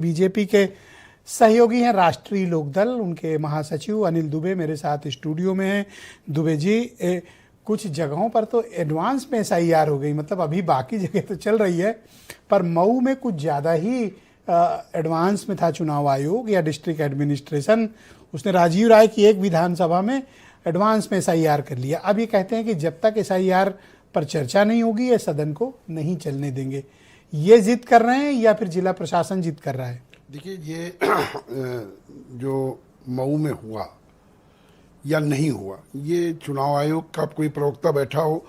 BJP के सहयोगी हैं राष्ट्रीय लोकदल, उनके महासचिव अनिल दुबे मेरे साथ स्टूडियो में हैं। दुबे जी, कुछ जगहों पर तो एडवांस में एसआईआर हो गई, मतलब अभी बाकी जगह तो चल रही है, पर मऊ में कुछ ज़्यादा ही एडवांस में था चुनाव आयोग या डिस्ट्रिक्ट एडमिनिस्ट्रेशन। उसने राजीव राय की एक विधानसभा में एडवांस में एसआईआर कर लिया। अब ये कहते हैं कि जब तक एसआईआर पर चर्चा नहीं होगी ये सदन को नहीं चलने देंगे। ये जिद कर रहे हैं या फिर जिला प्रशासन जिद कर रहा है? देखिए, ये जो मऊ में हुआ या नहीं हुआ, ये चुनाव आयोग का कोई प्रवक्ता बैठा हो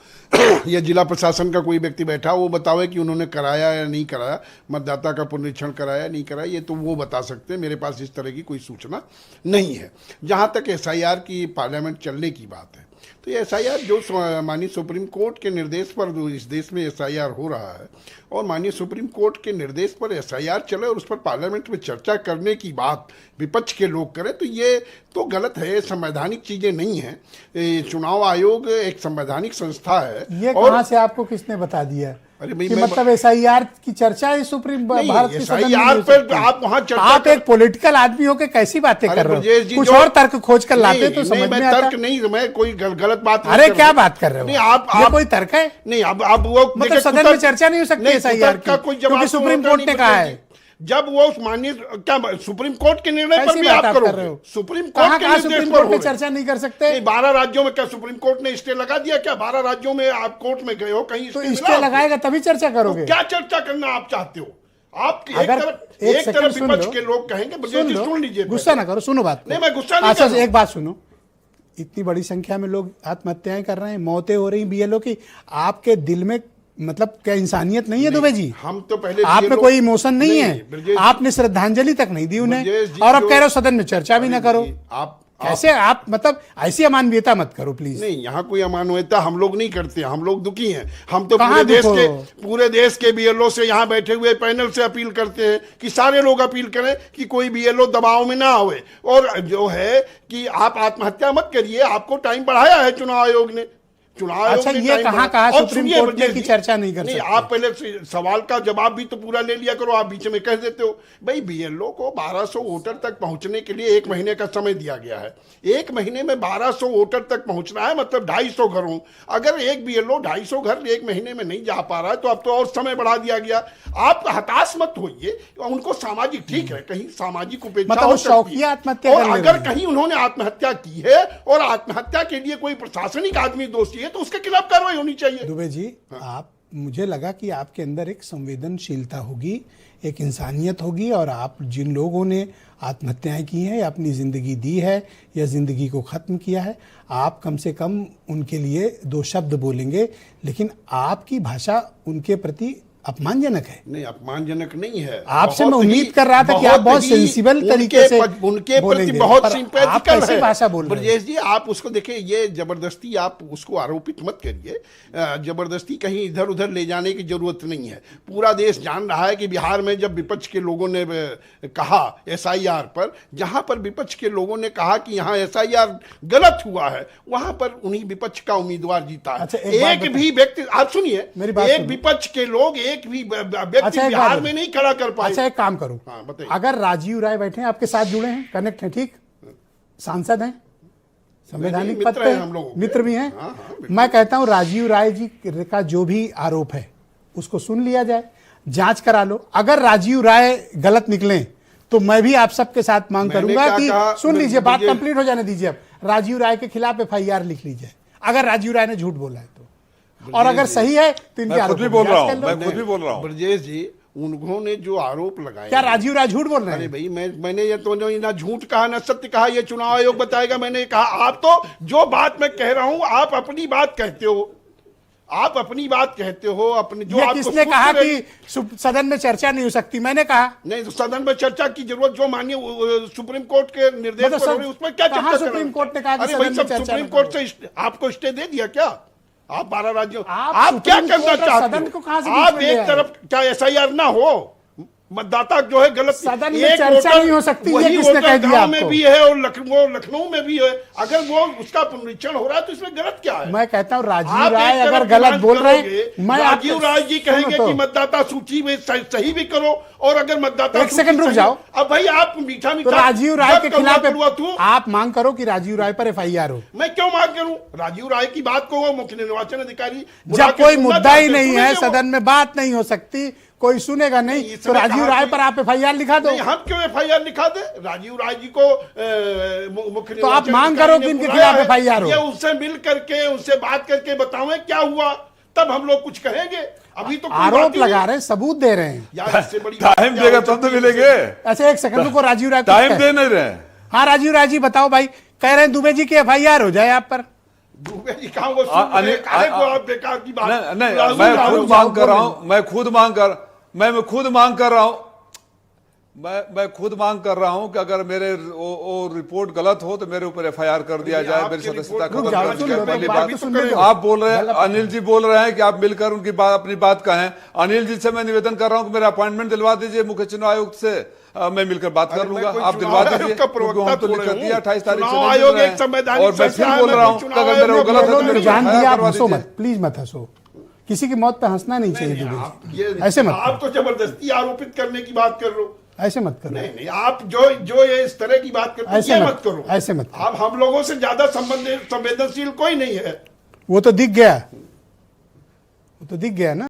या जिला प्रशासन का कोई व्यक्ति बैठा हो, वो बतावे कि उन्होंने कराया या नहीं कराया, मतदाता का पुनरीक्षण कराया नहीं कराया, ये तो वो बता सकते हैं। मेरे पास इस तरह की कोई सूचना नहीं है। जहाँ तक एसआईआर की पार्लियामेंट चलने की बात है, तो ये एसआईआर जो माननीय सुप्रीम कोर्ट के निर्देश पर जो इस देश में एसआईआर हो रहा है और माननीय सुप्रीम कोर्ट के निर्देश पर एसआईआर चले और उस पर पार्लियामेंट में चर्चा करने की बात विपक्ष के लोग करें, तो ये तो गलत है। संवैधानिक चीजें नहीं है। चुनाव आयोग एक संवैधानिक संस्था है। ये कहाँ से आपको किसने बता दिया? अरे भाई, मतलब एसआईआर की चर्चा है सुप्रीम भारत की सदन में पर आप वहां चर्चा आप एक पॉलिटिकल आदमी हो के कैसी बातें कर रहे हो? कुछ और तर्क खोज कर लाते तो समझ में आता। तर्क नहीं, मैं कोई गलत बात अरे क्या बात कर रहे हो? नहीं, आप कोई तर्क है? नहीं, अब वो मतलब सदन में चर्चा नहीं हो सकती एसआईआर की, क्योंकि सुप्रीम कोर्ट ने कहा है। जब वो माननीय क्या सुप्रीम कोर्ट के निर्णय पर भी आप करोगे? सुप्रीम कोर्ट के निर्देश पर चर्चा नहीं कर सकते? 12 राज्यों में क्या सुप्रीम कोर्ट ने स्टे लगा दिया क्या? 12 राज्यों में आप कोर्ट में गए हो, कहीं तो स्टे लगाएगा तभी चर्चा करोगे? क्या चर्चा करना आप चाहते हो? आप एक तरफ विपक्ष के लोग कहेंगे, सुन लीजिए, गुस्सा ना करो, सुनो बात। नहीं, मैं गुस्सा नहीं कर रहा हूं। एक बात सुनो, इतनी बड़ी संख्या में लोग आत्महत्याएं कर रहे हैं, मौतें हो रही बीएलओ की, आपके दिल में मतलब क्या इंसानियत नहीं है? दुबे जी, हम तो पहले आप में कोई इमोशन नहीं है? आपने श्रद्धांजलि तक नहीं दी उन्हें, और अब कह रहे हो सदन में चर्चा भी ना करो। कैसे आप मतलब ऐसी अमानवीयता मत करो प्लीज। नहीं, यहाँ कोई अमानवीयता हम लोग नहीं करते, हम लोग दुखी हैं। हम तो पूरे देश के बीएलओ से यहाँ बैठे हुए पैनल से अपील करते हैं कि सारे लोग अपील करें कि कोई बीएलओ दबाव में ना आवे, और जो है कि आप आत्महत्या मत करिए। आपको टाइम बढ़ाया है चुनाव आयोग ने। अच्छा, ये कहा सुप्रीम कोर्ट ने की चर्चा नहीं कर सकते? आप पहले सवाल का जवाब भी तो पूरा ले लिया करो। आप बीच में कह देते हो भाई बीएलओ को 1200 वोटर तक पहुंचने के लिए 1 महीने का समय दिया गया है। 1 महीने में 1200 वोटर तक पहुंचना है, मतलब 250 घरों। अगर एक बीएलओ 250 घर 1 महीने में नहीं जा पा रहा है तो अब तो और समय बढ़ा दिया गया। आप हताश मत होइए, उनको सामाजिक ठीक है, कहीं सामाजिक उपेक्षा हो सकती है, और अगर कहीं उन्होंने आत्महत्या की है और आत्महत्या के लिए कोई प्रशासनिक आदमी दोषी है तो उसके खिलाफ कार्रवाई होनी चाहिए। दुबे जी, आप, मुझे लगा कि आपके अंदर एक संवेदनशीलता होगी, एक इंसानियत होगी, और आप जिन लोगों ने आत्महत्याएं की हैं या अपनी जिंदगी दी है या जिंदगी को खत्म किया है, आप कम से कम उनके लिए 2 शब्द बोलेंगे, लेकिन आपकी भाषा उनके प्रति अपमानजनक है। नहीं, अपमानजनक नहीं है। आपसे मैं उम्मीद कर रहा था कि आप बहुत सेंसिबल तरीके से उनके प्रति बहुत सिंपैथिकल है। भाषा बोल रहे हैं ब्रजेश जी, आप उसको देखिए, ये जबरदस्ती आप उसको आरोपित मत करिए। जबरदस्ती कहीं इधर उधर ले जाने की जरूरत नहीं है। पूरा देश जान रहा है कि बिहार में जब विपक्ष के लोगों ने कहा एसआईआर पर, जहां पर विपक्ष के लोगों ने कहा कि यहाँ एसआईआर गलत हुआ है, वहां पर उन्हीं विपक्ष का उम्मीदवार जीता है। एक भी व्यक्ति, आप सुनिए, एक विपक्ष के लोग एक भी व्यक्ति बिहार में नहीं खड़ा कर पाए। अच्छा, एक काम करो, अगर राजीव राय बैठे हैं, आपके साथ जुड़े हैं, कनेक्ट हैं, ठीक, सांसद हैं, संवैधानिक पद पे हम लोग मित्र भी हैं। मैं कहता हूं राजीव राय जी का जो भी आरोप है उसको सुन लिया जाए, जांच करा लो। अगर राजीव राय गलत निकले तो मैं भी आप सबके साथ मांग करूंगा कि सुन लीजिए, बात कंप्लीट हो जाने दीजिए। अब राजीव राय के खिलाफ एफआईआर लिख लीजिए अगर राजीव राय ने झूठ बोला है तो, और अगर सही है तो इनके आरोप भी बोल रहा हूं, मैं खुद भी बोल रहा हूं। ब्रजेश जी, उन्होंने जो आरोप लगाए, क्या राजीव राय झूठ बोल रहे हैं? अरे भाई, मैंने ये तो ना झूठ कहा ना सत्य कहा, ये चुनाव आयोग बताएगा। मैंने कहा, आप तो जो बात मैं कह रहा हूं, आप अपनी बात कहते हो, आप अपनी बात कहते हो, अपनी जो आपको किसने कहा कि सदन में चर्चा नहीं हो सकती? मैंने कहा नहीं, तो सदन में चर्चा की जरूरत जो माननीय सुप्रीम कोर्ट के निर्देश पर हो रही है, उसमें क्या चर्चा? सुप्रीम कोर्ट ने कहा कि सुप्रीम कोर्ट से आपको स्टे दे दिया क्या? आप 12 राज्यों, आप क्या करना चाहते हो? आप एक तरफ क्या एसआईआर ना हो? मतदाता जो है गलत सदन में चर्चा नहीं हो सकती, ये वही किसने वोटर कह दिया गांव में आपको? भी है और लखनऊ में भी है। अगर वो उसका पुनरीक्षण हो रहा है तो इसमें गलत क्या है? मैं कहता हूँ राजीव आप राय एक अगर तरफ गलत डिमांड बोल रहे करोगे, हैं, मैं राजीव राय जी कहेंगे सुनो तो। कि मतदाता सूची में सही भी करो, और अगर मतदाता एक सेकंड रुक सही- जाओ। अब भाई आप मीठा तो राजीव राय के खिलाफ तू आप मांग करो कि राजीव राय पर एफआईआर हो। मैं क्यों मांग करूं? राजीव राय की बात को वो मुख्य निर्वाचन अधिकारी बुला जब के कोई सुनना मुद्दा ही चाहते हैं, नहीं है, सुनेंगे वो। सदन में बात नहीं हो सकती, कोई सुनेगा नहीं, इसमें तो राजीव कहा राय कोई- पर आप एफआईआर लिखा दो। नहीं, हम क्यों एफआईआर लिखा दे? राजीव राय जी को मुख्य तो आप निर्वाचन मांग अधिकारी करो ने कि इनके बुलाया खिलाफ है। FIR हो। ये उनसे मिल करके उनसे बात करके बतावें क्या हुआ, तब हम लोग कुछ कहेंगे। अभी तो कोई आरोप बात ही लगा नहीं। रहे हैं, सबूत दे रहे हैं। यार इससे बड़ी बात टाइम क्या देगा हो तब तो सकती है? मिलेंगे। ऐसे एक सेकंड रुको, राजीव राय कुछ टाइम कह- दे नहीं रहे। हाँ राजीव राय जी बताओ भाई, कह रहे हैं दुबे जी की एफआईआर हो जाए आप पर। दुबे जी कहाँ वो सुन रहे हैं? काहे को आप बेकार की बात नहीं, राहुल मैं राहुल खुद मांग कर रहा हूं, मैं खुद मांग कर रहा हूं, मैं खुद मांग कर रहा हूं कि अगर मेरे वो रिपोर्ट गलत हो तो मेरे ऊपर एफआईआर कर दिया जाए, मेरी आपकी सदस्यता रिपोर्ट खत्म जाओ, कर दी सुन जाए। लो, पहली बात बात तो सुनने दो। आप बोल रहे हैं, अनिल जी बोल रहे हैं कि आप मिलकर उनकी बात, अपनी बात कहें। अनिल जी से मैं निवेदन कर रहा हूं कि मेरा अपॉइंटमेंट दिलवा दीजिए मुख्य चुनाव आयुक्त से, मैं मिलकर बात कर लूंगा, आप दिलवा दीजिए, क्योंकि हम तो लिख कर दिया 28 तारीख से चुनाव नहीं आयोग मिल रहे एक हैं। संवैधानिक और मैं फिर संस्था है, बोल रहा हूं मैं कि अगर मेरे को गलत है तो मेरे जान को दिया, आप करवा हंसो दीजिए। मत, प्लीज मत हंसो। किसी की मौत पे हंसना नहीं चाहिए दुबे जी, ऐसे मत आप तो जबरदस्ती आरोपित करने की बात कर लो। ऐसे मत करो। नहीं, आप जो ये इस तरह की बात करते ऐसे हैं, ये मत- मत करो। ऐसे मत करो। आप हम लोगों से ज्यादा संवेदनशील कोई नहीं है। वो तो दिख गया, वो तो दिख गया ना।